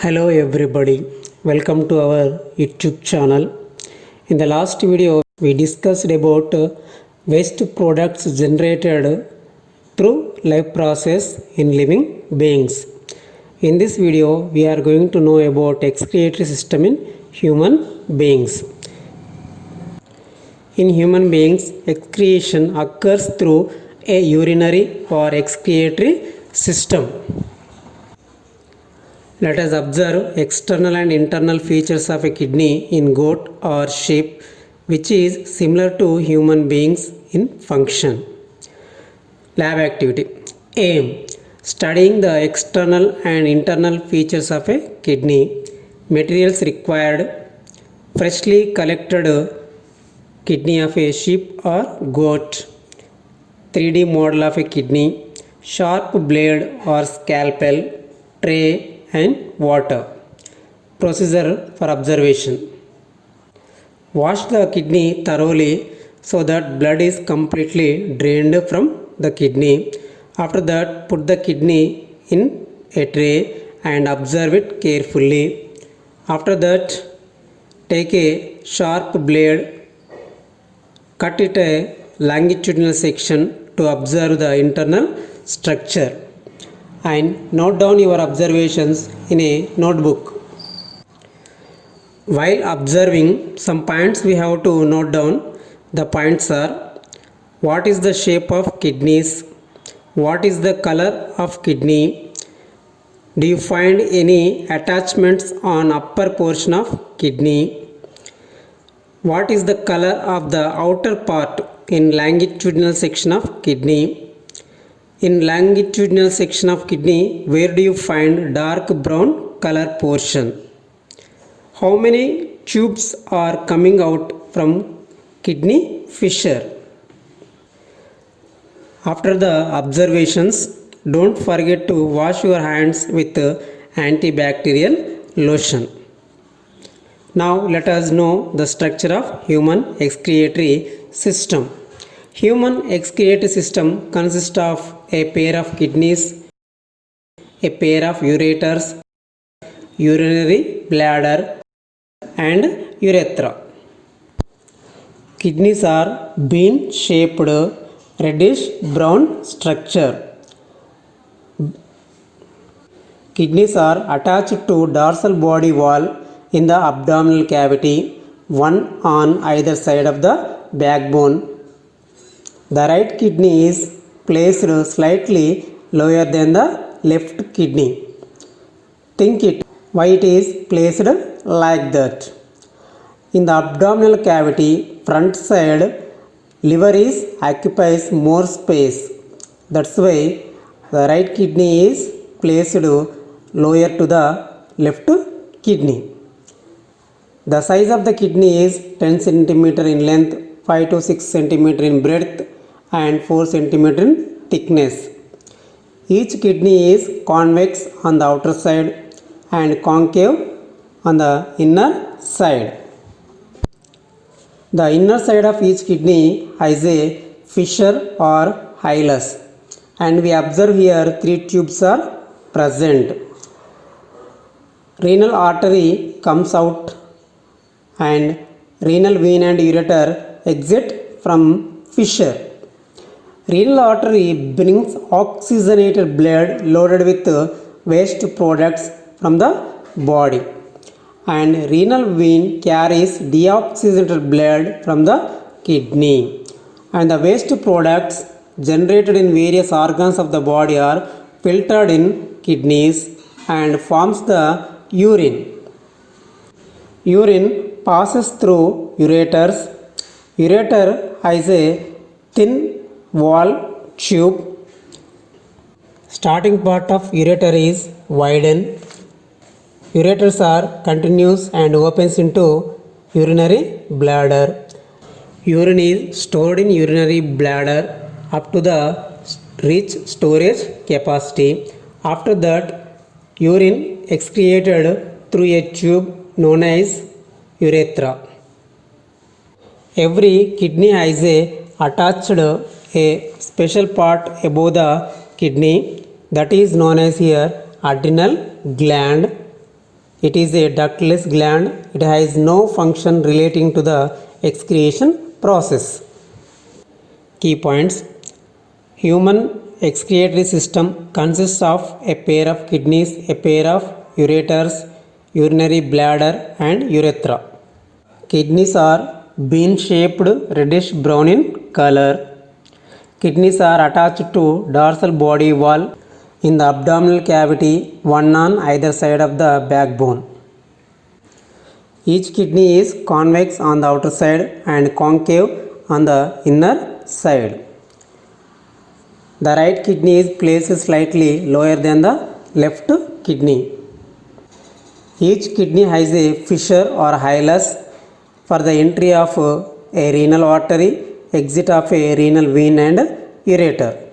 Hello everybody, welcome to our YouTube channel. In the last video we discussed about waste products generated through life process in living beings. In this video we are going to know about excretory system in human beings. In human beings, excretion occurs through a urinary or excretory system. Let us observe external and internal features of a kidney in goat or sheep, which is similar to human beings in function. Lab activity. Aim: studying the external and internal features of a kidney. Materials required: freshly collected kidney of a sheep or goat, 3D model of a kidney, sharp blade or scalpel, tray and water. Procedure for observation: wash the kidney thoroughly so that blood is completely drained from the kidney. After that, put the kidney in a tray and observe it carefully. After that, take a sharp blade, cut it a longitudinal section to observe the internal structure, and note down your observations in a notebook. While observing, some points we have to note down. The points are: what is the shape of kidneys? What is the color of kidney? Do you find any attachments on upper portion of kidney? What is the color of the outer part in longitudinal section of kidney? In longitudinal section of kidney, where do you find dark brown color portion? How many tubes are coming out from kidney fissure? After the observations, don't forget to wash your hands with antibacterial lotion. Now let us know the structure of human excretory system. Human excretory system consists of a pair of kidneys, a pair of ureters, urinary bladder and urethra. Kidneys are bean-shaped reddish brown structure. Kidneys are attached to dorsal body wall in the abdominal cavity, one on either side of the backbone. The right kidney is placed slightly lower than the left kidney. Think it, why it is placed like that. In the abdominal cavity, front side, liver occupies more space. That's why the right kidney is placed lower to the left kidney. The size of the kidney is 10 cm in length, 5 to 6 cm in breadth and 4 cm in thickness. Each kidney is convex on the outer side and concave on the inner side. The inner side of each kidney has a fissure or hilus, and we observe here 3 tubes are present. Renal artery comes out and renal vein and ureter exit from fissure. Renal artery brings oxygenated blood loaded with waste products from the body, and renal vein carries deoxygenated blood from the kidney, and the waste products generated in various organs of the body are filtered in kidneys and forms the urine. Urine passes through ureters. Ureter has a thin wall tube. Starting part of ureter is widened. Ureters are continuous and opens into urinary bladder. Urine is stored in urinary bladder up to the reach storage capacity. After that, urine excreted through a tube known as urethra. Every kidney has attached a special part above the kidney, that is known as here adrenal gland. It is a ductless gland. It has no function relating to the excretion process. Key points. Human excretory system consists of a pair of kidneys, a pair of ureters, urinary bladder and urethra. Kidneys are bean-shaped, reddish brown in color. Kidneys are attached to dorsal body wall in the abdominal cavity, one on either side of the backbone. Each kidney is convex on the outer side and concave on the inner side. The right kidney is placed slightly lower than the left kidney. Each kidney has a fissure or hilus for the entry of a renal artery, exit of a renal vein and ureter.